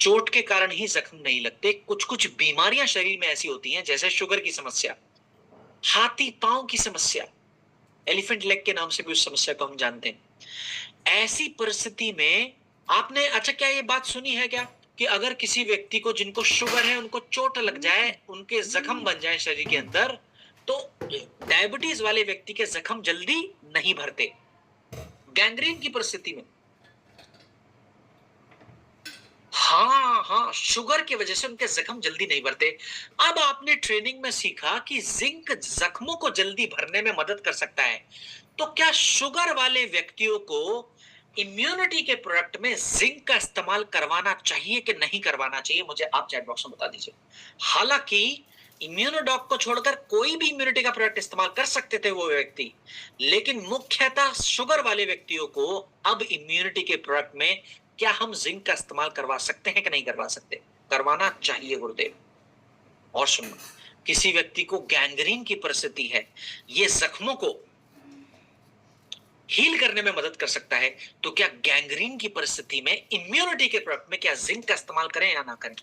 चोट के कारण ही जख्म नहीं लगते। कुछ कुछ बीमारियां शरीर में ऐसी होती हैं, जैसे शुगर की समस्या, हाथी पांव की समस्या, एलिफेंट लेग के नाम से भी उस समस्या को हम जानते हैं। ऐसी परिस्थिति में आपने अच्छा क्या ये बात सुनी है क्या कि अगर किसी व्यक्ति को जिनको शुगर है उनको चोट लग जाए, उनके जख्म बन जाए शरीर के अंदर, तो डायबिटीज वाले व्यक्ति के जख्म जल्दी नहीं भरते गैंग्रीन की परिस्थिति में। हाँ हाँ, शुगर की वजह से उनके जख्म जल्दी नहीं भरते। अब आपने ट्रेनिंग में सीखा कि जिंक जख्मों को जल्दी भरने में मदद कर सकता है, तो क्या शुगर वाले व्यक्तियों को इम्यूनिटी के प्रोडक्ट में जिंक का इस्तेमाल करवाना चाहिए कि नहीं करवाना चाहिए? मुझे आप चैट बॉक्स में बता दीजिए। हालांकि इम्यूनोडॉक को छोड़कर कोई भी इम्यूनिटी का प्रोडक्ट इस्तेमाल कर सकते थे वो व्यक्ति, लेकिन मुख्यतः शुगर वाले व्यक्तियों को अब इम्यूनिटी के प्रोडक्ट में क्या हम जिंक का इस्तेमाल करवा सकते हैं कि नहीं करवा सकते? करवाना चाहिए गुरुदेव। और सुनना, किसी व्यक्ति को गैंग्रीन की परिस्थिति है, ये जख्मों को हील करने में मदद कर सकता है, तो क्या गैंग्रीन की परिस्थिति में इम्यूनिटी के प्रोडक्ट में क्या जिंक का इस्तेमाल करें या ना करें?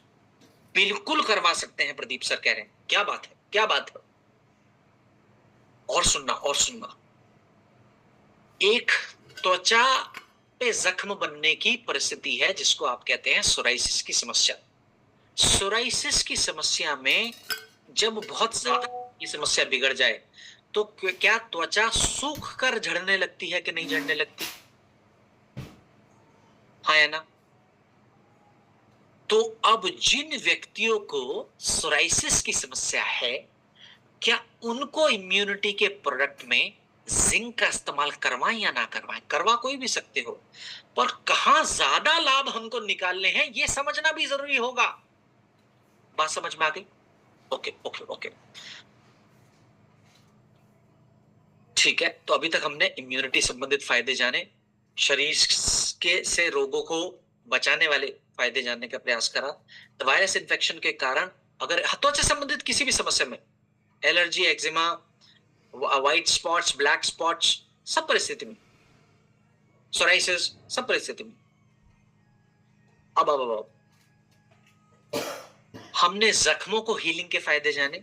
बिल्कुल करवा सकते हैं, प्रदीप सर कह रहे हैं। क्या बात है, क्या बात है। और सुनना, और सुनना, एक त्वचा पे जख्म बनने की परिस्थिति है जिसको आप कहते हैं सोराइसिस की समस्या। सोराइसिस की समस्या में जब बहुत ज्यादा ये समस्या बिगड़ जाए, तो क्या त्वचा सूख कर झड़ने लगती है कि नहीं झड़ने लगती? हाँ या ना? तो अब जिन व्यक्तियों को सोराइसिस की समस्या है, क्या उनको इम्यूनिटी के प्रोडक्ट में जिंक का इस्तेमाल करवाएं या ना करवाएं? करवा कोई भी सकते हो, पर कहां ज्यादा लाभ हमको निकालने हैं ये समझना भी जरूरी होगा। बात समझ में आ गई? ओके ओके ओके, ठीक है। तो अभी तक हमने इम्यूनिटी संबंधित फायदे जाने, शरीर के से रोगों को बचाने वाले फायदे जानने का प्रयास करा। तो वायरस इन्फेक्शन के कारण अगर त्वचा संबंधित किसी भी समस्या में, allergy, eczema, white spots, black spots, सब परिस्थिति में, सोराइसिस, सब परिस्थिति में, अब हमने जख्मों को हीलिंग के फायदे जाने,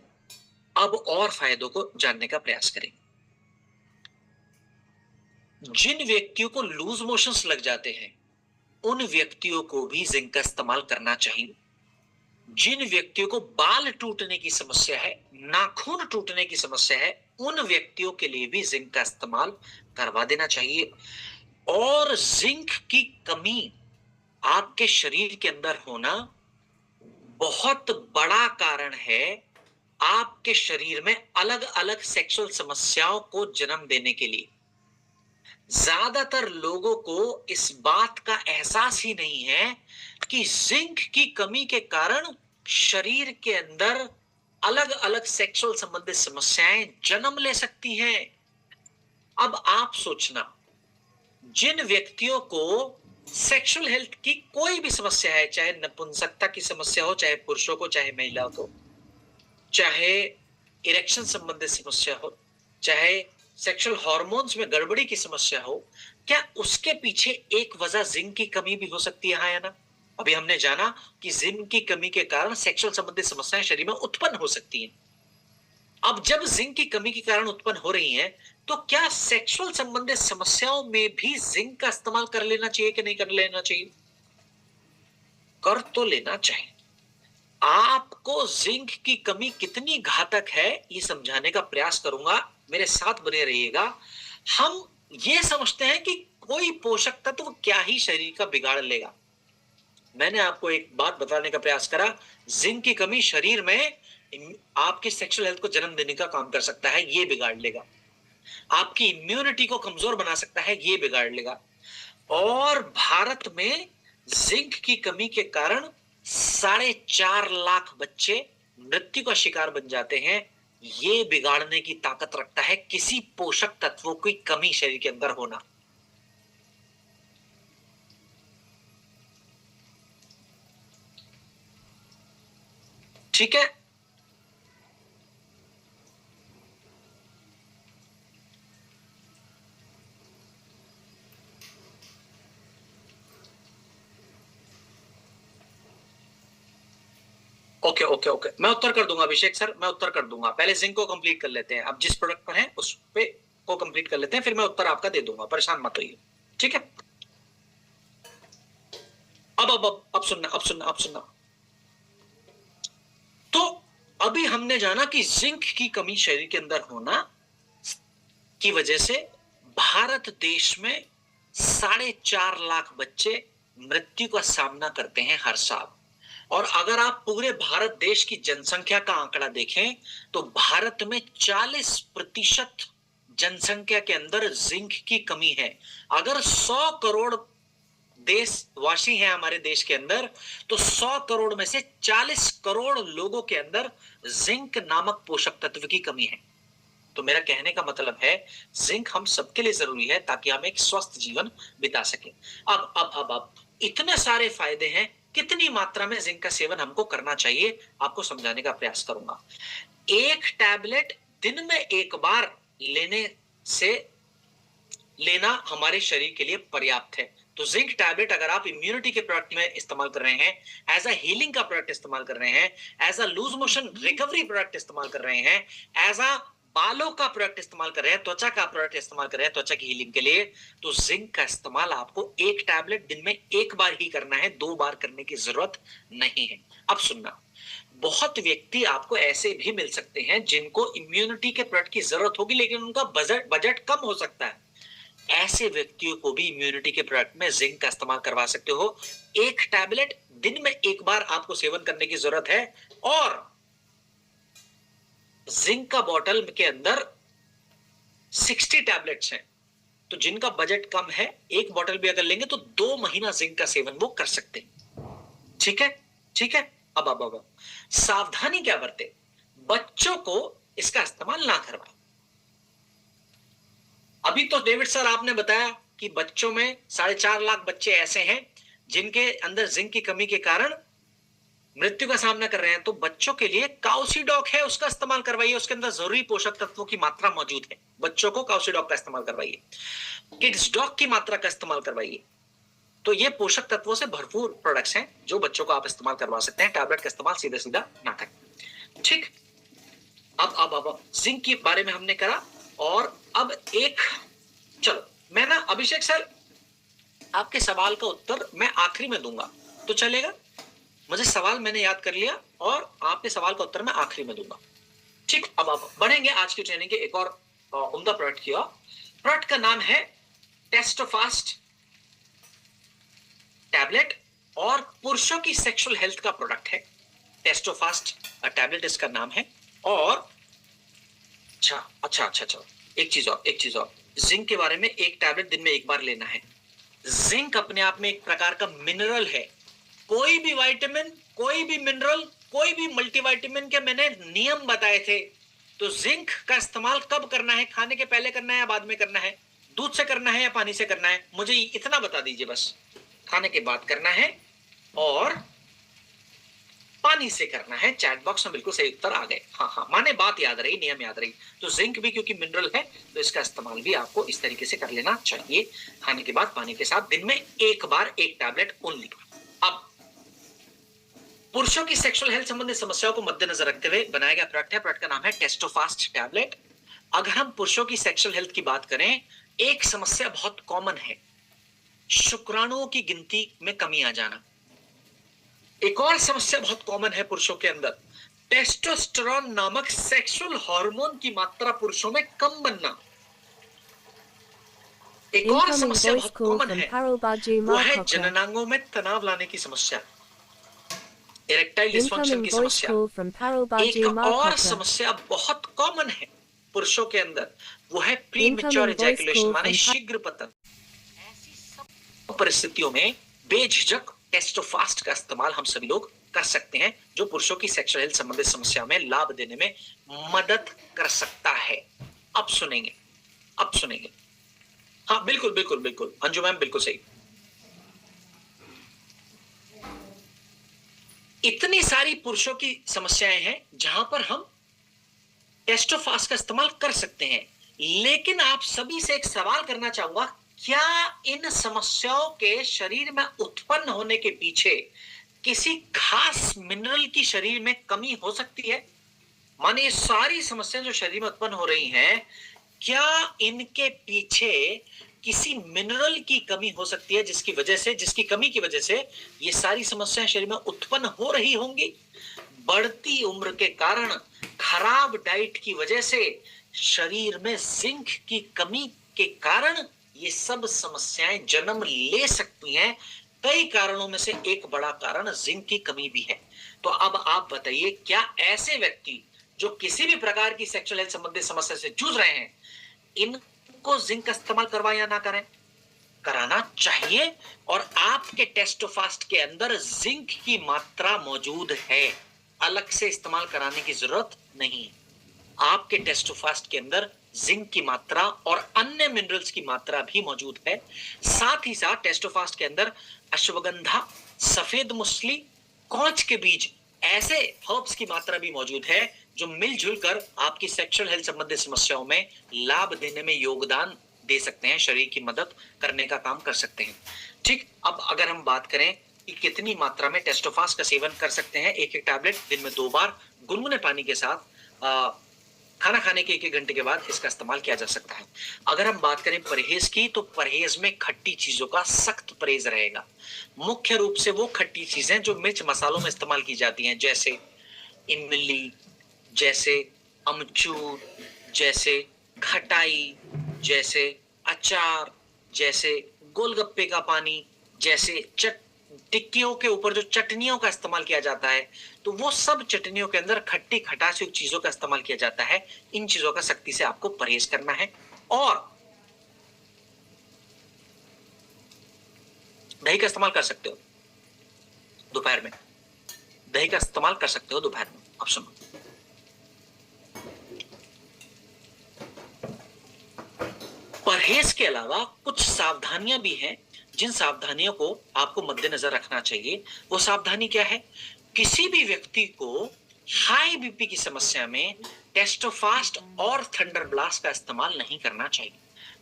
अब और फायदों को जानने का प्रयास करेंगे। जिन व्यक्तियों को लूज मोशंस लग जाते हैं, उन व्यक्तियों को भी जिंक का इस्तेमाल करना चाहिए। जिन व्यक्तियों को बाल टूटने की समस्या है, नाखून टूटने की समस्या है, उन व्यक्तियों के लिए भी जिंक का इस्तेमाल करवा देना चाहिए। और जिंक की कमी आपके शरीर के अंदर होना बहुत बड़ा कारण है आपके शरीर में अलग अलग सेक्सुअल समस्याओं को जन्म देने के लिए। ज्यादातर लोगों को इस बात का एहसास ही नहीं है कि जिंक की कमी के कारण शरीर के अंदर अलग अलग सेक्सुअल संबंधित समस्याएं जन्म ले सकती हैं। अब आप सोचना, जिन व्यक्तियों को सेक्सुअल हेल्थ की कोई भी समस्या है, चाहे नपुंसकता की समस्या हो, चाहे पुरुषों को, चाहे महिलाओं को, चाहे इरेक्शन संबंधित समस्या हो, चाहे सेक्सुअल हार्मोन्स में गड़बड़ी की समस्या हो, क्या उसके पीछे एक वजह जिंक की कमी भी हो सकती है? हाँ या ना? अभी हमने जाना कि जिंक की कमी के कारण सेक्सुअल संबंधित समस्याएं शरीर में उत्पन्न हो सकती हैं। अब जब जिंक की कमी के कारण उत्पन्न हो रही हैं, तो क्या सेक्सुअल संबंधित समस्याओं में भी जिंक का इस्तेमाल कर लेना चाहिए कि नहीं कर लेना चाहिए? कर तो लेना चाहिए। आपको जिंक की कमी कितनी घातक है ये समझाने का प्रयास करूंगा, मेरे साथ बने रहिएगा। हम ये समझते हैं कि कोई पोषक तत्व क्या ही शरीर का बिगाड़ लेगा। मैंने आपको एक बात बताने का प्रयास करा, जिंक की कमी शरीर में आपकी सेक्सुअल हेल्थ को जन्म देने का काम कर सकता है, ये बिगाड़ लेगा। आपकी इम्यूनिटी को कमजोर बना सकता है, ये बिगाड़ लेगा। और भारत में जिंक की कमी के कारण 4.5 लाख बच्चे मृत्यु का शिकार बन जाते हैं। ये बिगाड़ने की ताकत रखता है किसी पोषक तत्वों की कमी शरीर के अंदर होना। ठीक है, ओके ओके ओके, मैं उत्तर कर दूंगा अभिषेक सर, मैं उत्तर कर दूंगा। पहले जिंक को कंप्लीट कर लेते हैं, अब जिस प्रोडक्ट पर है उस पे को कंप्लीट कर लेते हैं, फिर मैं उत्तर आपका दे दूंगा, परेशान मत होइए, ठीक है। अब सुनना, अब सुनना, अब सुनना। तो अभी हमने जाना कि जिंक की कमी शरीर के अंदर होना की वजह से भारत देश में 4.5 लाख बच्चे मृत्यु का सामना करते हैं हर साल। और अगर आप पूरे भारत देश की जनसंख्या का आंकड़ा देखें तो भारत में 40% जनसंख्या के अंदर जिंक की कमी है। अगर 100 करोड़ देशवासी हैं हमारे देश के अंदर, तो 100 करोड़ में से 40 करोड़ लोगों के अंदर जिंक नामक पोषक तत्व की कमी है। तो मेरा कहने का मतलब है जिंक हम सबके लिए जरूरी है ताकि हम एक स्वस्थ जीवन बिता सकें। अब इतने सारे फायदे हैं, कितनी मात्रा में जिंक का सेवन हमको करना चाहिए आपको समझाने का प्रयास करूंगा। एक टैबलेट दिन में एक बार लेना हमारे शरीर के लिए पर्याप्त है। तो जिंक टैबलेट अगर आप इम्यूनिटी के प्रोडक्ट में इस्तेमाल कर रहे हैं, एज अ हीलिंग का प्रोडक्ट इस्तेमाल कर रहे हैं, as a loose motion recovery product इस्तेमाल कर रहे हैं, एज अ बालों का प्रोडक्ट इस्तेमाल कर रहे हैं, त्वचा का प्रोडक्ट इस्तेमाल कर रहे हैं त्वचा की हीलिंग के लिए, तो जिंक का इस्तेमाल आपको एक टैबलेट दिन में एक बार ही करना है, 2 बार करने की जरूरत नहीं है। अब सुनना, बहुत व्यक्ति आपको ऐसे भी मिल सकते हैं जिनको इम्यूनिटी के प्रोडक्ट की जरूरत होगी लेकिन उनका बजट कम हो सकता है। ऐसे व्यक्तियों को भी इम्यूनिटी के प्रोडक्ट में जिंक का इस्तेमाल करवा सकते हो। एक टैबलेट दिन में एक बार आपको सेवन करने की जरूरत है। और जिंक का बॉटल के अंदर 60 टैबलेट्स हैं, तो जिनका बजट कम है एक बॉटल भी अगर लेंगे तो 2 महीना जिंक का सेवन वो कर सकते हैं। ठीक है, ठीक है। अब सावधानी क्या बरते, बच्चों को इसका इस्तेमाल ना करवाएं। अभी तो डेविड सर आपने बताया कि बच्चों में 4.5 लाख बच्चे ऐसे हैं जिनके अंदर जिंक की कमी के कारण मृत्यु का सामना कर रहे हैं। तो बच्चों के लिए काउसीडॉक है, उसका इस्तेमाल करवाइए, उसके अंदर जरूरी पोषक तत्वों की मात्रा मौजूद है। बच्चों को काउसीडॉक का इस्तेमाल करवाइए, किड्स डॉक की मात्रा का इस्तेमाल करवाइए। तो ये पोषक तत्वों से भरपूर प्रोडक्ट्स हैं जो बच्चों को आप इस्तेमाल करवा सकते हैं। टैबलेट का इस्तेमाल सीधा सीधा ना करें, ठीक। अब जिंक के बारे में हमने करा। और अब एक, चलो मैं ना अभिषेक सर आपके सवाल का उत्तर मैं आखिरी में दूंगा तो चलेगा? मुझे सवाल मैंने याद कर लिया और आपके सवाल का उत्तर मैं आखिरी में दूंगा, ठीक। अब बढ़ेंगे आज की ट्रेनिंग के एक और उम्दा प्रोडक्ट की ओर। प्रोडक्ट का नाम है टेस्टोफास्ट टैबलेट और पुरुषों की सेक्सुअल हेल्थ का प्रोडक्ट है। टेस्टोफास्ट टैबलेट इसका नाम है। और अच्छा, एक चीज और, जिंक के बारे में, एक टैबलेट दिन में एक बार लेना है। जिंक अपने आप में एक प्रकार का मिनरल है। कोई भी विटामिन, कोई भी मिनरल, कोई भी मल्टीविटामिन के मैंने नियम बताए थे। तो जिंक का इस्तेमाल कब करना है, खाने के पहले करना है या बाद में करना है, दूध से करना है या पानी से करना है, मुझे इतना बता दीजिए बस। खाने के बाद करना है और पानी से करना है। चैट बॉक्स में बिल्कुल सही उत्तर आ गए। हाँ, माने बात याद रही, नियम याद रही। तो जिंक भी क्योंकि मिनरल है तो इसका इस्तेमाल भी आपको इस तरीके से कर लेना चाहिए, खाने के बाद पानी के साथ, दिन में एक बार एक टैबलेट ओनली। अब पुरुषों की सेक्सुअल हेल्थ संबंधित समस्याओं को मद्देनजर रखते हुए बनाया गया प्रोडक्ट है। प्रोडक्ट का नाम है टेस्टोफास्ट टैबलेट। अगर हम पुरुषों की सेक्सुअल हेल्थ की बात करें, एक समस्या बहुत कॉमन है, शुक्राणुओं की गिनती में कमी आ जाना। एक और समस्या बहुत कॉमन है पुरुषों के अंदर, टेस्टोस्टेरोन नामक सेक्सुअल हार्मोन की मात्रा पुरुषों में कम बनना। एक और समस्या बहुत कॉमन है, वो है जननांगों में तनाव लाने की समस्या, इरेक्टाइल डिस्फंक्शन की समस्या। एक और समस्या बहुत कॉमन है पुरुषों के अंदर, वो है प्रीमेच्योर इजैकुलेशन, माने शीघ्र पतन। ऐसी सब परिस्थितियों में बेझिझक टेस्टोफास्ट का इस्तेमाल हम सभी लोग कर सकते हैं, जो पुरुषों की सेक्सुअल हेल्थ संबंधित समस्या में लाभ देने में मदद कर सकता है। अब सुनेंगे। हाँ बिल्कुल अंजू मैम, बिल्कुल सही। इतनी सारी पुरुषों की समस्याएं हैं जहां पर हम टेस्टोफास्ट का इस्तेमाल कर सकते हैं। लेकिन आप सभी से एक सवाल करना चाहूंगा, क्या इन समस्याओं के शरीर में उत्पन्न होने के पीछे किसी खास मिनरल की शरीर में कमी हो सकती है? माने ये सारी समस्याएं जो शरीर में उत्पन्न हो रही हैं, क्या इनके पीछे किसी मिनरल की कमी हो सकती है जिसकी कमी की वजह से ये सारी समस्याएं शरीर में उत्पन्न हो रही होंगी? बढ़ती उम्र के कारण, खराब डाइट की वजह से, शरीर में जिंक की कमी के कारण ये सब समस्याएं जन्म ले सकती हैं। कई कारणों में से एक बड़ा कारण जिंक की कमी भी है। तो अब आप बताइए, क्या ऐसे व्यक्ति जो किसी भी प्रकार की सेक्सुअल हेल्थ संबंधित समस्या से जूझ रहे हैं, इनको जिंक का इस्तेमाल करवाएं या ना करें? कराना चाहिए। और आपके टेस्टोफास्ट के अंदर जिंक की मात्रा मौजूद है, अलग से इस्तेमाल कराने की जरूरत नहीं है। आपके टेस्टोफास्ट के अंदर जिंक की मात्रा और अन्य मिनरल्स की मात्रा भी मौजूद है। साथ ही साथ टेस्टोफास्ट के अंदर अश्वगंधा, सफेद मुसली, कौच के बीज, ऐसे हर्ब्स की मात्रा भी मौजूद है जो मिलजुल कर आपकी सेक्सुअल हेल्थ संबंधित समस्याओं में लाभ देने में योगदान दे सकते हैं, शरीर की मदद करने का काम कर सकते हैं। ठीक, अब अगर हम बात करें कि कितनी मात्रा में टेस्टोफास्ट का सेवन कर सकते हैं, एक एक टैबलेट दिन में 2 बार गुनगुने पानी के साथ खाना खाने के 1-1 घंटे के बाद इसका इस्तेमाल किया जा सकता है। अगर हम बात करें परहेज की, तो परहेज में खट्टी चीजों का सख्त परहेज रहेगा। मुख्य रूप से वो खट्टी चीजें जो मिर्च मसालों में इस्तेमाल की जाती हैं, जैसे इमली, जैसे अमचूर, जैसे खटाई, जैसे अचार, जैसे गोलगप्पे का पानी, जैसे टिक्कियों के ऊपर जो चटनियों का इस्तेमाल किया जाता है, तो वो सब चटनियों के अंदर खट्टी खटास युक्त चीजों का इस्तेमाल किया जाता है। इन चीजों का सख्ती से आपको परहेज करना है। और दही का इस्तेमाल कर सकते हो दोपहर में, दही का इस्तेमाल कर सकते हो दोपहर में। अब सुनो, परहेज के अलावा कुछ सावधानियां भी हैं, जिन सावधानियों को आपको मद्देनजर रखना चाहिए। वो सावधानी क्या है? किसी भी व्यक्ति को हाई बीपी की समस्या में टेस्टोफास्ट और थंडर ब्लास्ट का इस्तेमाल नहीं करना चाहिए।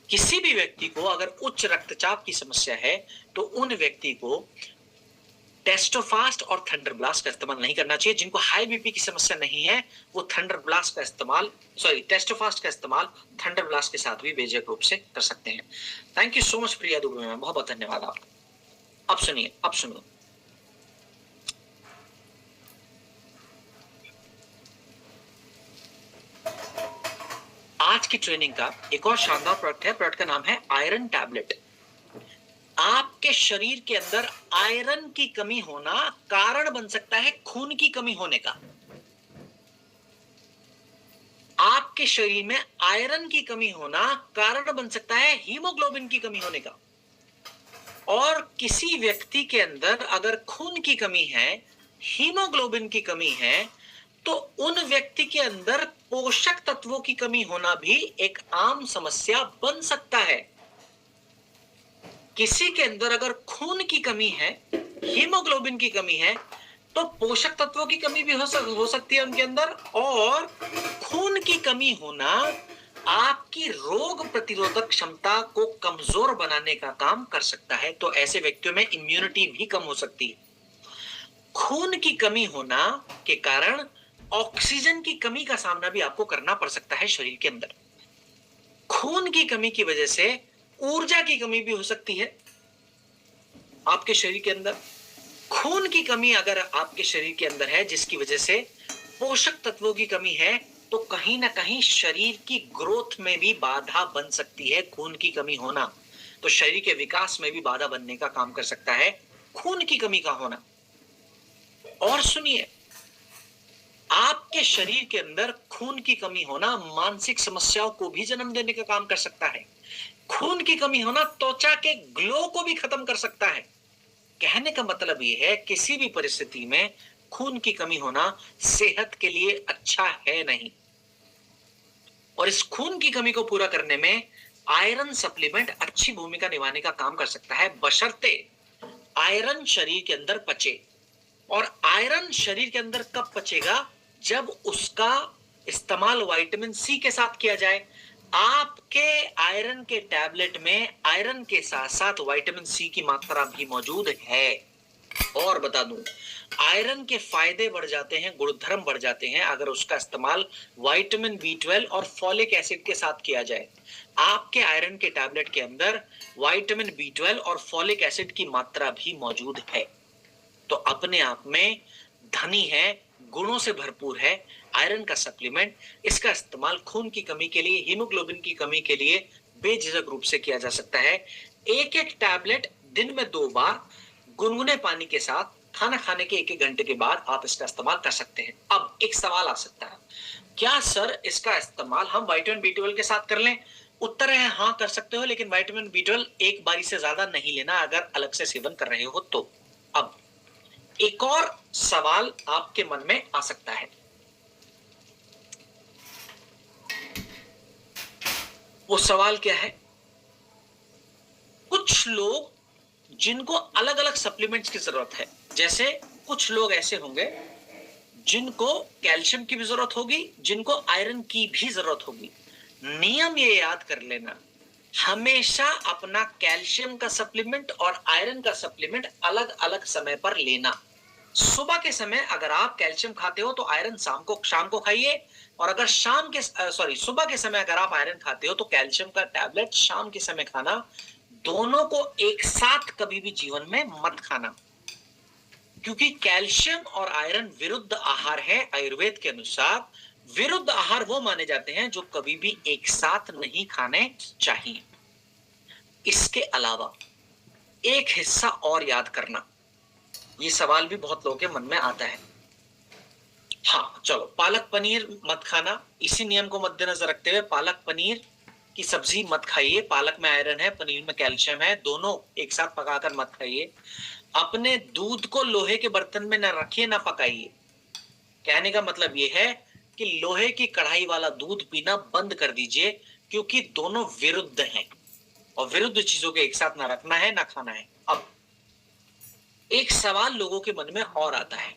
किसी भी व्यक्ति को अगर उच्च रक्तचाप की समस्या है, तो उन व्यक्ति को टेस्टोफास्ट और थंडर ब्लास्ट का इस्तेमाल नहीं करना चाहिए। जिनको हाई बीपी की समस्या नहीं है, वो टेस्टोफास्ट का इस्तेमाल थंडर ब्लास्ट के साथ भी बेझिझक रूप से कर सकते हैं। Thank you so much Priya Dubey ma'am, बहुत बहुत धन्यवाद आपका। अब सुनिए, अब सुनो, आज की ट्रेनिंग का एक और शानदार प्रोडक्ट है। प्रोडक्ट का नाम है आयरन टैबलेट। आपके शरीर के अंदर आयरन की कमी होना कारण बन सकता है खून की कमी होने का। आपके शरीर में आयरन की कमी होना कारण बन सकता है हीमोग्लोबिन की कमी होने का। और किसी व्यक्ति के अंदर अगर खून की कमी है, हीमोग्लोबिन की कमी है, तो उन व्यक्ति के अंदर पोषक तत्वों की कमी होना भी एक आम समस्या बन सकता है। किसी के अंदर अगर खून की कमी है, हीमोग्लोबिन की कमी है, तो पोषक तत्वों की कमी भी हो सकती है उनके अंदर। और खून की कमी होना आपकी रोग प्रतिरोधक क्षमता को कमजोर बनाने का काम कर सकता है। तो ऐसे व्यक्तियों में इम्यूनिटी भी कम हो सकती है। खून की कमी होना के कारण ऑक्सीजन की कमी का सामना भी आपको करना पड़ सकता है शरीर के अंदर। खून की कमी की वजह से ऊर्जा की कमी भी हो सकती है आपके शरीर के अंदर। खून की कमी अगर आपके शरीर के अंदर है, जिसकी वजह से पोषक तत्वों की कमी है, तो कहीं ना कहीं शरीर की ग्रोथ में भी बाधा बन सकती है। खून की कमी होना तो शरीर के विकास में भी बाधा बनने का काम कर सकता है, खून की कमी का होना। और सुनिए, आपके शरीर के अंदर खून की कमी होना मानसिक समस्याओं को भी जन्म देने का काम कर सकता है। खून की कमी होना त्वचा के ग्लो को भी खत्म कर सकता है। कहने का मतलब यह है, किसी भी परिस्थिति में खून की कमी होना सेहत के लिए अच्छा है नहीं। और इस खून की कमी को पूरा करने में आयरन सप्लीमेंट अच्छी भूमिका निभाने का काम कर सकता है, बशर्ते आयरन शरीर के अंदर पचे। और आयरन शरीर के अंदर कब पचेगा? जब उसका इस्तेमाल विटामिन सी के साथ किया जाए। आपके आयरन के टैबलेट में आयरन के साथ साथ विटामिन सी की मात्रा भी मौजूद है। और बता दूं, आयरन के फायदे बढ़ जाते हैं, गुणधर्म बढ़ जाते हैं अगर उसका इस्तेमाल विटामिन बी 12 और फॉलिक एसिड के साथ किया जाए। आपके आयरन के टैबलेट के अंदर विटामिन बी 12 और फॉलिक एसिड की मात्रा भी मौजूद है, तो अपने आप में धनी है, गुणों से भरपूर है आयरन का सप्लीमेंट। इसका इस्तेमाल खून की कमी के लिए, हीमोग्लोबिन की कमी के लिए बेझिझक रूप से किया जा सकता है। एक एक टैबलेट दिन में 2 बार गुनगुने पानी के साथ खाना खाने के 1-1 घंटे के बाद आप इसका इस्तेमाल कर सकते हैं। अब एक सवाल आ सकता है, क्या सर इसका इस्तेमाल हम विटामिन बी 12 के साथ कर लें? उत्तर है हाँ, कर सकते हो, लेकिन विटामिन बी 12 एक बारी से ज्यादा नहीं लेना अगर अलग से सेवन कर रहे हो तो। अब एक और सवाल आपके मन में आ सकता है, वो सवाल क्या है? कुछ लोग जिनको अलग अलग सप्लीमेंट्स की जरूरत है, जैसे कुछ लोग ऐसे होंगे जिनको कैल्शियम की भी जरूरत होगी, जिनको आयरन की भी जरूरत होगी। नियम ये याद कर लेना, हमेशा अपना कैल्शियम का सप्लीमेंट और आयरन का सप्लीमेंट अलग अलग समय पर लेना। सुबह के समय अगर आप कैल्शियम खाते हो तो आयरन शाम को खाइए, और अगर सुबह के समय अगर आप आयरन खाते हो तो कैल्शियम का टैबलेट शाम के समय खाना। दोनों को एक साथ कभी भी जीवन में मत खाना, क्योंकि कैल्शियम और आयरन विरुद्ध आहार है। आयुर्वेद के अनुसार विरुद्ध आहार वो माने जाते हैं जो कभी भी एक साथ नहीं खाने चाहिए। इसके अलावा एक हिस्सा और याद करना, ये सवाल भी बहुत लोगों के मन में आता है। हाँ चलो, पालक पनीर मत खाना। इसी नियम को मद्देनजर रखते हुए पालक पनीर की सब्जी मत खाइए। पालक में आयरन है, पनीर में कैल्शियम है, दोनों एक साथ पकाकर मत खाइए। अपने दूध को लोहे के बर्तन में न रखिए, ना पकाइए। कहने का मतलब यह है कि लोहे की कढ़ाई वाला दूध पीना बंद कर दीजिए, क्योंकि दोनों विरुद्ध हैं और विरुद्ध चीजों को एक साथ ना रखना है ना खाना है। अब एक सवाल लोगों के मन में और आता है,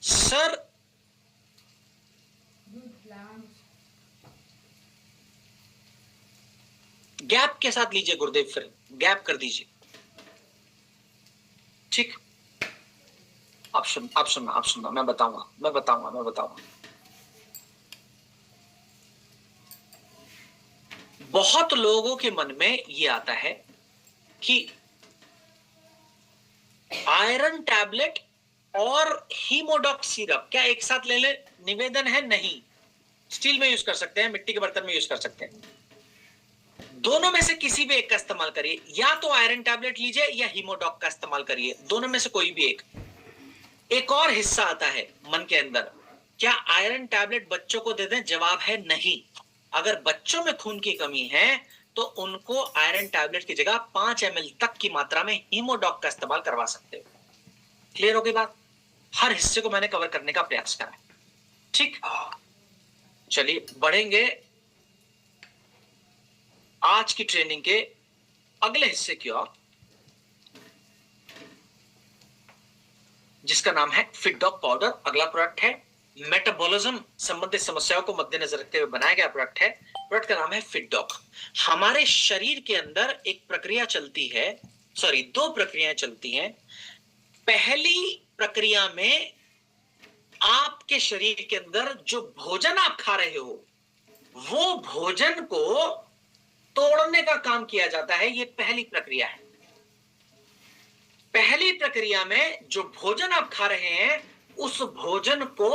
सर गैप के साथ लीजिए गुरुदेव, फिर गैप कर दीजिए। ठीक, आप सुनना, मैं बताऊंगा। बहुत लोगों के मन में ये आता है कि आयरन टैबलेट और हीमोडॉक सिरप क्या एक साथ ले ले? निवेदन है नहीं, स्टील में यूज कर सकते हैं, मिट्टी के बर्तन में यूज कर सकते हैं। दोनों में से किसी भी एक का इस्तेमाल करिए, या तो आयरन टैबलेट लीजिए या हीमोडॉक का इस्तेमाल करिए, दोनों में से कोई भी एक। एक और हिस्सा आता है मन के अंदर, क्या आयरन टैबलेट बच्चों को दे दें? जवाब है नहीं। अगर बच्चों में खून की कमी है तो उनको आयरन टैबलेट की जगह 5 ml तक की मात्रा में हीमोडॉक का इस्तेमाल करवा सकते हो। क्लियर हो गई बात? हर हिस्से को मैंने कवर करने का प्रयास करा है। ठीक, चलिए बढ़ेंगे आज की ट्रेनिंग के अगले हिस्से की ओर, जिसका नाम है फिटडॉक पाउडर। अगला प्रोडक्ट है, मेटाबॉलिज्म संबंधित समस्याओं को मद्देनजर रखते हुए बनाया गया प्रोडक्ट है। प्रोडक्ट का नाम है फिटडॉक। हमारे शरीर के अंदर एक प्रक्रिया चलती है, दो प्रक्रियाएं चलती हैं। पहली प्रक्रिया में आपके शरीर के अंदर जो भोजन आप खा रहे हो, वो भोजन को तोड़ने का काम किया जाता है। ये पहली प्रक्रिया है। पहली प्रक्रिया में जो भोजन आप खा रहे हैं उस भोजन को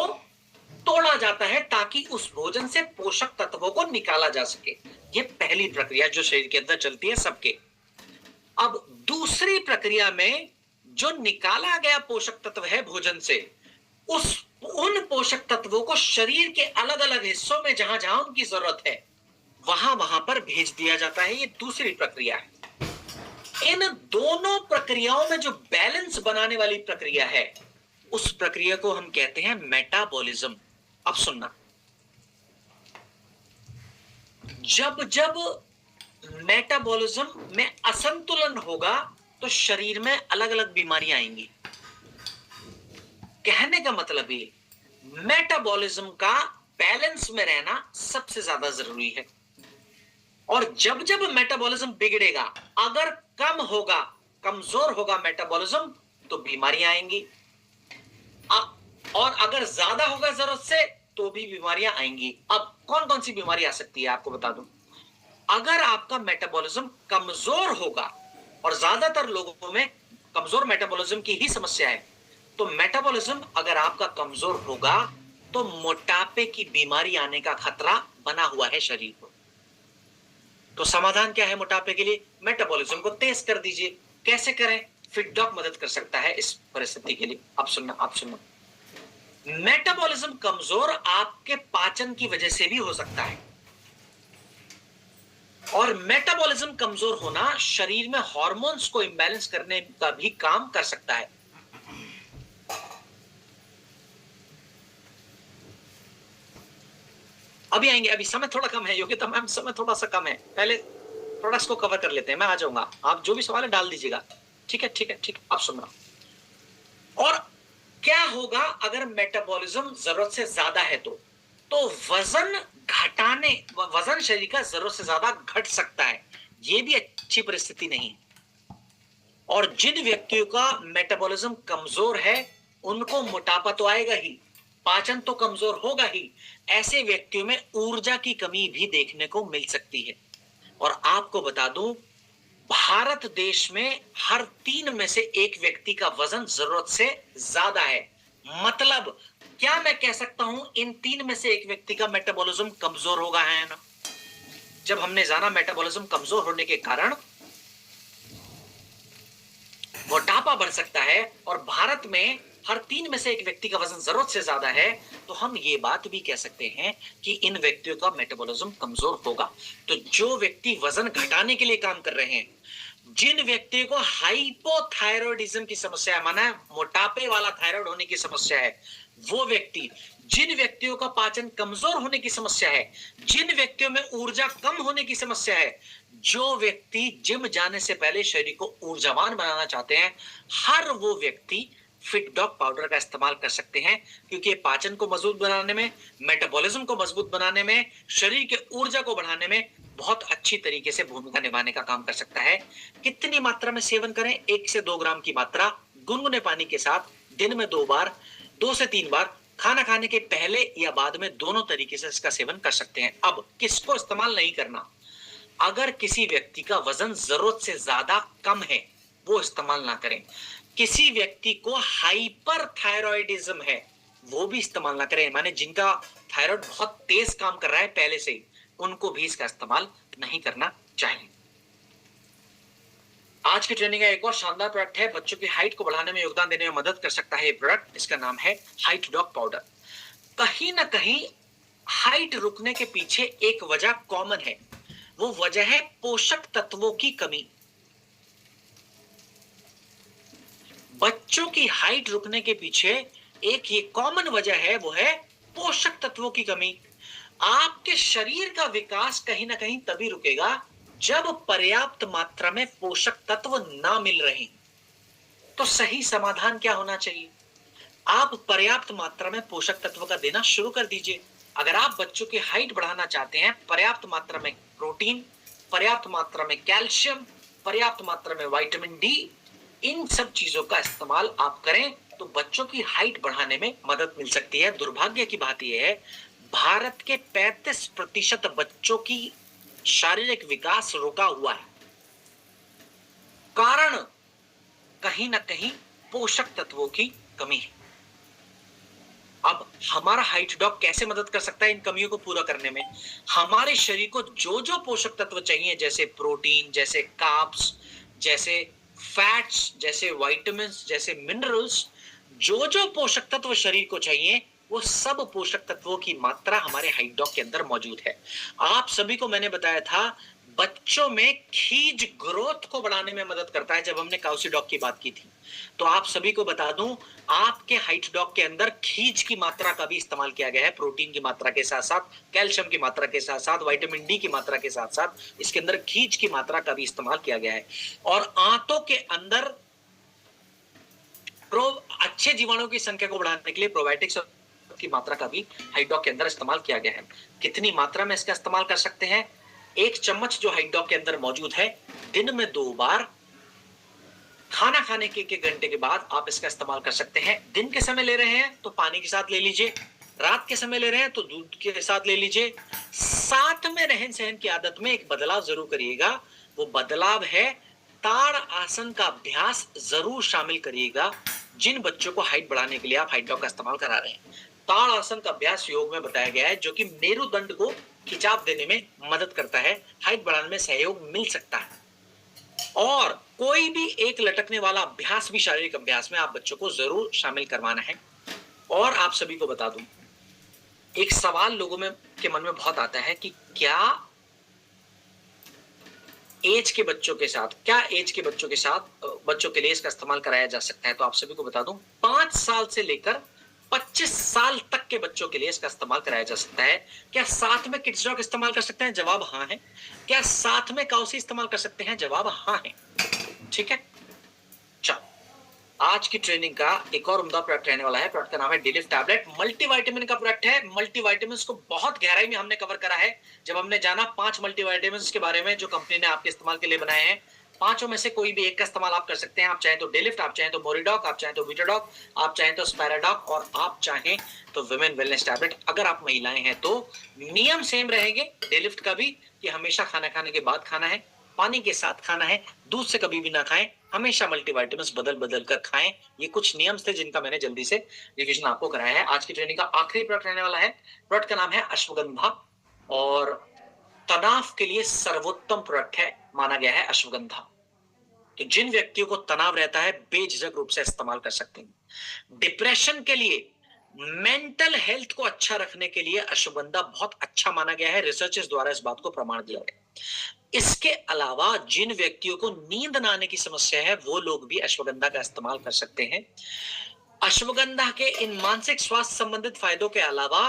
तोड़ा जाता है ताकि उस भोजन से पोषक तत्वों को निकाला जा सके। ये पहली प्रक्रिया जो शरीर के अंदर चलती है सबके। अब दूसरी प्रक्रिया में जो निकाला गया पोषक तत्व है भोजन से, उन पोषक तत्वों को शरीर के अलग अलग हिस्सों में जहां जहां उनकी जरूरत है वहां पर भेज दिया जाता है। ये दूसरी प्रक्रिया है। इन दोनों प्रक्रियाओं में जो बैलेंस बनाने वाली प्रक्रिया है उस प्रक्रिया को हम कहते हैं मेटाबॉलिज्म। अब सुनना, जब जब मेटाबॉलिज्म में असंतुलन होगा तो शरीर में अलग अलग बीमारियां आएंगी। कहने का मतलब ये, मेटाबॉलिज्म का बैलेंस में रहना सबसे ज्यादा जरूरी है। और जब जब मेटाबॉलिज्म बिगड़ेगा, अगर कम होगा, कमजोर होगा मेटाबॉलिज्म, तो बीमारियां आएंगी। और अगर ज्यादा होगा जरूरत से तो भी बीमारियां आएंगी। अब कौन कौन सी बीमारी आ सकती है आपको बता दूं। अगर आपका मेटाबॉलिज्म कमजोर होगा, और ज्यादातर लोगों में कमजोर मेटाबॉलिज्म की ही समस्या है, तो मेटाबॉलिज्म अगर आपका कमजोर होगा तो मोटापे की बीमारी आने का खतरा बना हुआ है शरीर को। तो समाधान क्या है मोटापे के लिए? मेटाबॉलिज्म को तेज कर दीजिए। कैसे करें? फिट डॉग मदद कर सकता है इस परिस्थिति के लिए। आप सुनना, मेटाबॉलिज्म कमजोर आपके पाचन की वजह से भी हो सकता है, और मेटाबॉलिज्म कमजोर होना शरीर में हार्मोन्स को इंबैलेंस करने का भी काम कर सकता है। अभी आएंगे, अभी समय थोड़ा कम है योग्यता मैम, समय थोड़ा सा कम है, पहले प्रोडक्ट्स को कवर कर लेते हैं, मैं आ जाऊंगा, आप जो भी सवाल है डाल दीजिएगा। ठीक है ठीक है ठीक है, आप सुन रहा। और क्या होगा अगर मेटाबॉलिज्म जरूरत से ज्यादा है तो वजन शरीर का जरूरत से ज्यादा घट सकता है। यह भी अच्छी परिस्थिति नहीं। और जिन व्यक्तियों का मेटाबॉलिज्म कमजोर है उनको मोटापा तो आएगा ही, पाचन तो कमजोर होगा ही। ऐसे व्यक्तियों में ऊर्जा की कमी भी देखने को मिल सकती है। और आपको बता दूं, भारत देश में हर 3 में से 1 व्यक्ति का वजन जरूरत से ज्यादा है। मतलब क्या मैं कह सकता हूं इन 3 में से 1 व्यक्ति का मेटाबॉलिज्म कमजोर होगा, है ना? जब हमने जाना मेटाबॉलिज्म कमजोर होने के कारण मोटापा बढ़ सकता है और भारत में हर 3 में से 1 व्यक्ति का वजन जरूरत से ज्यादा है, तो हम ये बात भी कह सकते हैं कि इन व्यक्तियों का मेटाबॉलिज्म कमजोर होगा। तो जो व्यक्ति वजन घटाने के लिए काम कर रहे हैं, जिन व्यक्तियों को हाइपोथायरॉयडिज्म की समस्या है, माना मोटापे वाला थायराइड होने की समस्या है, वो व्यक्ति, जिन व्यक्तियों का पाचन कमजोर होने की समस्या है, जिन व्यक्तियों में ऊर्जा कम होने की समस्या है, जो व्यक्ति जिम जाने से पहले शरीर को ऊर्जावान बनाना चाहते हैं, हर वो व्यक्ति फिट डॉग पाउडर का इस्तेमाल कर सकते हैं, क्योंकि पाचन को मजबूत बनाने में, मेटाबॉलिज्म को मजबूत बनाने में, शरीर के ऊर्जा को बढ़ाने में बहुत अच्छी तरीके से भूमिका निभाने का काम कर सकता है। कितनी मात्रा में सेवन करें? 1 से 2 ग्राम की मात्रा गुनगुने पानी के साथ दिन में 2 बार, 2 से 3 बार, खाना खाने के पहले या बाद में, दोनों तरीके से इसका सेवन कर सकते हैं। अब किसको इस्तेमाल नहीं करना? अगर किसी व्यक्ति का वजन जरूरत से ज्यादा कम है वो इस्तेमाल ना करें। किसी व्यक्ति को हाइपर थायरॉयडिज्म है वो भी इस्तेमाल ना करें, माने जिनका थायराइड बहुत तेज काम कर रहा है पहले से ही, उनको भी इसका इस्तेमाल नहीं करना चाहिए। आज की ट्रेनिंग का एक और शानदार प्रोडक्ट है, बच्चों की हाइट को बढ़ाने में योगदान देने में मदद कर सकता है ये प्रोडक्ट। इसका नाम है हाइट डॉग पाउडर। कहीं ना कहीं हाइट रुकने के पीछे एक वजह कॉमन है, वो वजह है पोषक तत्वों की कमी। बच्चों की हाइट रुकने के पीछे एक ये कॉमन वजह है, वो है पोषक तत्वों की कमी। आपके शरीर का विकास कहीं ना कहीं तभी रुकेगा जब पर्याप्त मात्रा में पोषक तत्व ना मिल रहे। तो सही समाधान क्या होना चाहिए? आप पर्याप्त मात्रा में पोषक तत्व का देना शुरू कर दीजिए। अगर आप बच्चों की हाइट बढ़ाना चाहते हैं, पर्याप्त मात्रा में प्रोटीन, पर्याप्त मात्रा में कैल्शियम, पर्याप्त मात्रा में विटामिन डी, इन सब चीजों का इस्तेमाल आप करें तो बच्चों की हाइट बढ़ाने में मदद मिल सकती है। दुर्भाग्य की बात यह है, भारत के 35% बच्चों की शारीरिक विकास रुका हुआ है। कारण कहीं ना कहीं पोषक तत्वों की कमी है। अब हमारा हाइट डॉग कैसे मदद कर सकता है इन कमियों को पूरा करने में? हमारे शरीर को जो जो पोषक तत्व चाहिए, जैसे प्रोटीन, जैसे कार्ब्स, जैसे फैट्स, जैसे विटामिन्स, जैसे मिनरल्स, जो जो पोषक तत्व शरीर को चाहिए, वो सब पोषक तत्वों की मात्रा हमारे हाइट डॉग के अंदर मौजूद है। आप सभी को मैंने बताया था, बच्चों में खीज ग्रोथ को बढ़ाने में मदद करता है, जब हमने काउसी डॉग की बात की थी। तो आप सभी को बता दूं, आपके हाइट डॉग के अंदर खीज की मात्रा का भी इस्तेमाल किया गया है। प्रोटीन की मात्रा के साथ साथ, कैल्शियम की मात्रा के साथ साथ, विटामिन डी की मात्रा के साथ साथ इसके अंदर खीज की मात्रा का भी इस्तेमाल किया गया है। और आंतों के अंदर अच्छे जीवाणुओं की संख्या को बढ़ाने के लिए प्रोबायोटिक्स की मात्रा का भी हाइट डॉग के अंदर इस्तेमाल किया गया है। कितनी मात्रा में इसका इस्तेमाल कर सकते हैं? 1 चम्मच जो हाइट डॉग के अंदर मौजूद है, दिन में 2 बार खाना खाने के 1 घंटे के बाद आप इसका इस्तेमाल कर सकते हैं। दिन के समय ले रहे हैं तो पानी के साथ ले लीजिए, रात के समय ले रहे हैं तो दूध के साथ ले लीजिए। साथ में रहन सहन की आदत में एक बदलाव जरूर करिएगा, वो बदलाव है ताड़ आसन का अभ्यास जरूर शामिल करिएगा। जिन बच्चों को हाइट बढ़ाने के लिए आप हाइट डॉग का इस्तेमाल करा रहे हैं, ताड़ आसन का अभ्यास योग में बताया गया है, जो कि मेरुदंड को खिंचाव देने में मदद करता है, हाइट बढ़ाने में सहयोग मिल सकता है। और कोई भी एक लटकने वाला अभ्यास भी शारीरिक अभ्यास में आप बच्चों को जरूर शामिल करवाना है। और आप सभी को बता दूं, एक सवाल लोगों में के मन में बहुत आता है कि क्या एज के बच्चों के साथ बच्चों के लिए इसका इस्तेमाल कराया जा सकता है। तो आप सभी को बता दूं, 5 साल से लेकर 25 साल तक के बच्चों के लिए इसका इस्तेमाल कराया जा सकता है। क्या साथ में किड्स डॉग इस्तेमाल कर सकते हैं? जवाब हाँ है। क्या साथ में काउसी इस्तेमाल कर सकते हैं? जवाब हाँ है। ठीक है, चलो आज की ट्रेनिंग का एक और उम्दा प्रोडक्ट रहने वाला है। प्रोडक्ट का नाम है डिलिफ्ट टैबलेट। मल्टीविटामिन का प्रोडक्ट है। मल्टीविटामिन को बहुत गहराई में हमने कवर करा है जब हमने जाना 5 मल्टीविटामिन के बारे में जो कंपनी ने आपके इस्तेमाल के लिए बनाए हैं। पांचों में से कोई भी एक का इस्तेमाल आप कर सकते हैं। आप चाहें तो डिलिफ्ट, आप चाहें तो मोरिडॉक, आप चाहें तो वीटाडॉक, आप चाहें तो स्पैराडॉक, और आप चाहें तो विमेन वेलनेस टैबलेट। अगर आप महिलाएं हैं तो नियम सेम रहेंगे डिलिफ्ट का भी, कि हमेशा खाना खाने के बाद खाना है, पानी के साथ खाना है, दूध से कभी भी ना खाएं, हमेशा मल्टीविटामिन्स बदल बदल कर खाएं। ये कुछ नियम थे जिनका मैंने जल्दी से रिवीजन आपको कराया है। आज की ट्रेनिंग का आखिरी प्रोडक्ट रहने वाला है। प्रोडक्ट का नाम है अश्वगंधा, और तनाव के लिए सर्वोत्तम प्रोडक्ट है माना गया है अश्वगंधा। तो जिन व्यक्तियों को तनाव रहता है बेझिझक रूप से इस्तेमाल कर सकते हैं। डिप्रेशन के लिए, मेंटल हेल्थ को अच्छा रखने के लिए अश्वगंधा बहुत अच्छा माना गया है। रिसर्चर्स द्वारा इस बात को प्रमाण दिया गया। इसके अलावा जिन व्यक्तियों को नींद ना आने की समस्या है वो लोग भी अश्वगंधा का इस्तेमाल कर सकते हैं। अश्वगंधा के इन मानसिक स्वास्थ्य संबंधित फायदों के अलावा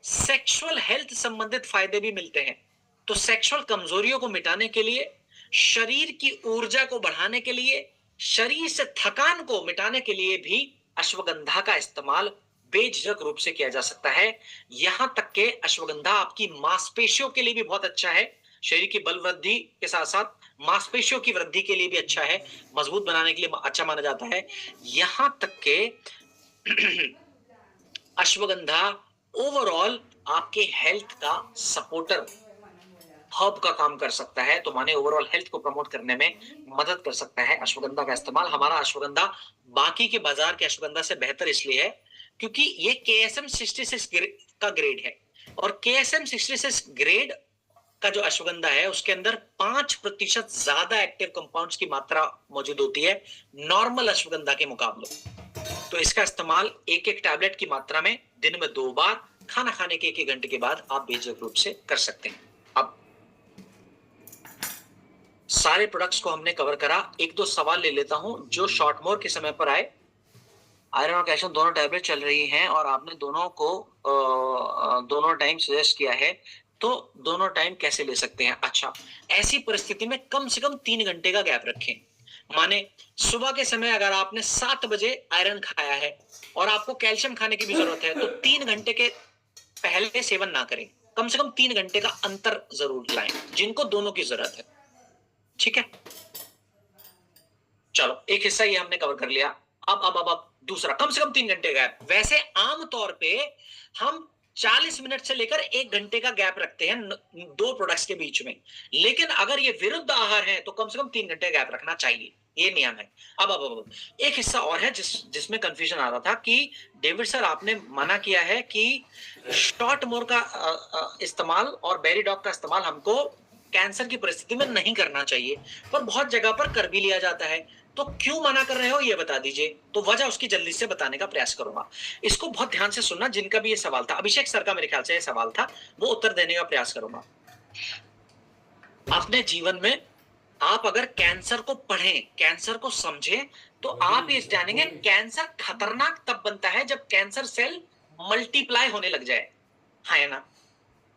सेक्सुअल हेल्थ संबंधित फायदे भी मिलते हैं। तो सेक्सुअल कमजोरियों को मिटाने के लिए, शरीर की ऊर्जा को बढ़ाने के लिए, शरीर से थकान को मिटाने के लिए भी अश्वगंधा का इस्तेमाल बेझिझक रूप से किया जा सकता है। यहां तक के अश्वगंधा आपकी मांसपेशियों के लिए भी बहुत अच्छा है। शरीर की बल वृद्धि के साथ साथ मांसपेशियों की वृद्धि के लिए भी अच्छा है, मजबूत बनाने के लिए अच्छा माना जाता है। यहां तक के अश्वगंधा ओवरऑल आपके हेल्थ का सपोर्टर हब का काम कर सकता है। तो माने ओवरऑल हेल्थ को प्रमोट करने में मदद कर सकता है अश्वगंधा का इस्तेमाल। हमारा अश्वगंधा बाकी के बाजार के अश्वगंधा से बेहतर इसलिए है क्योंकि ये KSM 66 का ग्रेड है, और KSM 66 ग्रेड का जो अश्वगंधा है उसके अंदर 5% ज्यादा एक्टिव कंपाउंड्स की मात्रा मौजूद होती है नॉर्मल अश्वगंधा के मुकाबले। तो इसका इस्तेमाल एक एक टैबलेट की मात्रा में दिन में 2 बार खाना खाने के 1 घंटे के बाद आप बेझिझक रूप से कर सकते हैं। अब सारे प्रोडक्ट्स को हमने कवर करा। 1-2 सवाल ले लेता हूं जो शॉर्ट मोर के समय पर आए। आयरन और कैल्शियम दोनों टैबलेट चल रही हैं और आपने दोनों को दोनों टाइम सजेस्ट किया है, तो दोनों टाइम कैसे ले सकते हैं? अच्छा, ऐसी परिस्थिति में कम से कम 3 घंटे का गैप रखें। माने सुबह के समय अगर आपने 7 बजे आयरन खाया है और आपको कैल्शियम खाने की भी जरूरत है, तो 3 घंटे के पहले सेवन ना करें। कम से कम 3 घंटे का अंतर जरूर लाएं जिनको दोनों की जरूरत है। ठीक है, चलो एक हिस्सा ये हमने कवर कर लिया। अब दूसरा, कम से कम 3 घंटे गैप। वैसे आमतौर पे हम 40 मिनट से लेकर 1 घंटे का गैप रखते हैं 2 प्रोडक्ट्स के बीच में, लेकिन अगर ये विरुद्ध आहार है तो कम से कम 3 घंटे गैप रखना चाहिए, ये नियम है। अब एक हिस्सा और है जिसमें कंफ्यूजन आ रहा था कि डेविड सर आपने मना किया है कि शॉर्ट मोर का इस्तेमाल और बेरीडॉग का इस्तेमाल हमको कैंसर की परिस्थिति में नहीं करना चाहिए, पर बहुत जगह पर कर भी लिया जाता है। तो क्यों मना कर रहे हो ये बता दीजिए, तो वजह उसकी जल्दी से बताने का प्रयास करूंगा। इसको बहुत ध्यान से सुनना, जिनका भी ये सवाल था, अभिषेक सर का मेरे ख्याल से ये सवाल था, वो उत्तर देने का प्रयास करूंगा। अपने जीवन में आप अगर कैंसर को पढ़ें, कैंसर को समझें, तो आप ये जानेंगे कैंसर खतरनाक तब बनता है जब कैंसर सेल मल्टीप्लाई होने लग जाए। हाँ है ना,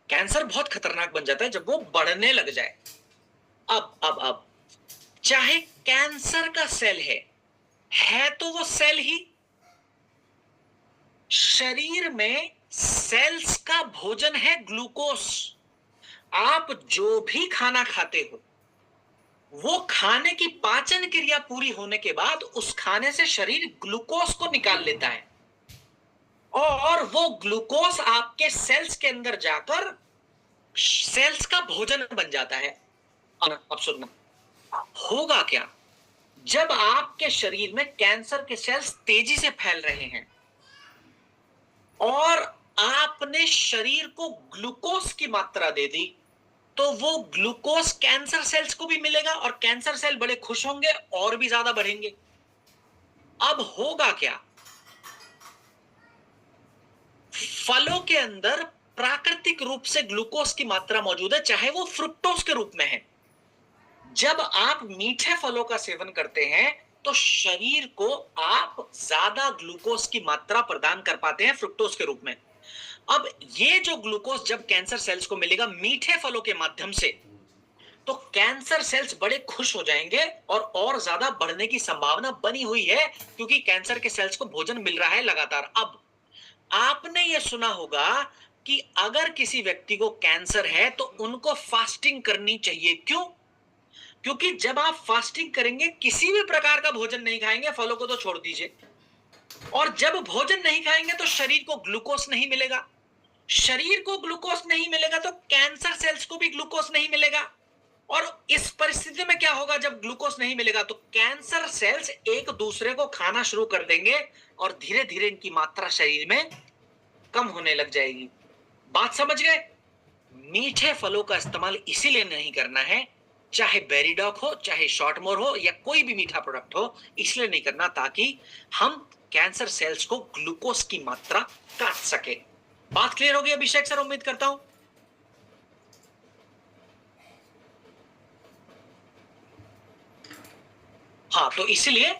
कैंसर बहुत खतरनाक बन जाता है जब वो बढ़ने लग जाए। अब चाहे कैंसर का सेल है तो वो सेल ही। शरीर में सेल्स का भोजन है ग्लूकोज। आप जो भी खाना खाते हो वो खाने की पाचन क्रिया पूरी होने के बाद उस खाने से शरीर ग्लूकोज को निकाल लेता है और वो ग्लूकोज आपके सेल्स के अंदर जाकर सेल्स का भोजन बन जाता है। अब सुनना, होगा क्या जब आपके शरीर में कैंसर के सेल्स तेजी से फैल रहे हैं और आपने शरीर को ग्लूकोज की मात्रा दे दी, तो वो ग्लूकोज कैंसर सेल्स को भी मिलेगा और कैंसर सेल बड़े खुश होंगे और भी ज्यादा बढ़ेंगे। अब होगा क्या, फलों के अंदर प्राकृतिक रूप से ग्लूकोज की मात्रा मौजूद है, चाहे वो फ्रुक्टोज के रूप में है। जब आप मीठे फलों का सेवन करते हैं तो शरीर को आप ज्यादा ग्लूकोज की मात्रा प्रदान कर पाते हैं फ्रुक्टोज के रूप में। अब ये जो ग्लूकोज जब कैंसर सेल्स को मिलेगा मीठे फलों के माध्यम से, तो कैंसर सेल्स बड़े खुश हो जाएंगे और ज्यादा बढ़ने की संभावना बनी हुई है, क्योंकि कैंसर के सेल्स को भोजन मिल रहा है लगातार। अब आपने यह सुना होगा कि अगर किसी व्यक्ति को कैंसर है तो उनको फास्टिंग करनी चाहिए। क्यों? क्योंकि जब आप फास्टिंग करेंगे, किसी भी प्रकार का भोजन नहीं खाएंगे, फलों को तो छोड़ दीजिए, और जब भोजन नहीं खाएंगे तो शरीर को ग्लूकोज नहीं मिलेगा। शरीर को ग्लूकोज नहीं मिलेगा तो कैंसर सेल्स को भी ग्लूकोज नहीं मिलेगा। और इस परिस्थिति में क्या होगा, जब ग्लूकोज नहीं मिलेगा तो कैंसर सेल्स एक दूसरे को खाना शुरू कर देंगे और धीरे धीरे इनकी मात्रा शरीर में कम होने लग जाएगी। बात समझ गए? मीठे फलों का इस्तेमाल इसीलिए नहीं करना है, चाहे बेरीडॉक हो, चाहे शॉर्टमोर हो, या कोई भी मीठा प्रोडक्ट हो, इसलिए नहीं करना ताकि हम कैंसर सेल्स को ग्लूकोज की मात्रा काट सके। बात क्लियर होगी अभिषेक सर, उम्मीद करता हूं। हाँ, तो इसलिए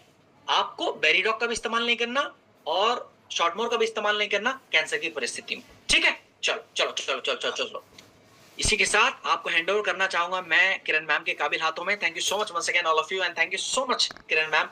आपको बेरीडॉक का भी इस्तेमाल नहीं करना और शॉर्टमोर का भी इस्तेमाल नहीं करना कैंसर की परिस्थिति में। ठीक है, चलो चलो चलो चलो चलो चलो। इसी के साथ आपको हैंड ओवर करना चाहूंगा मैं किरण मैम के काबिल हाथों में। Thank you so much once again all of you, and thank you so much Kiran ma'am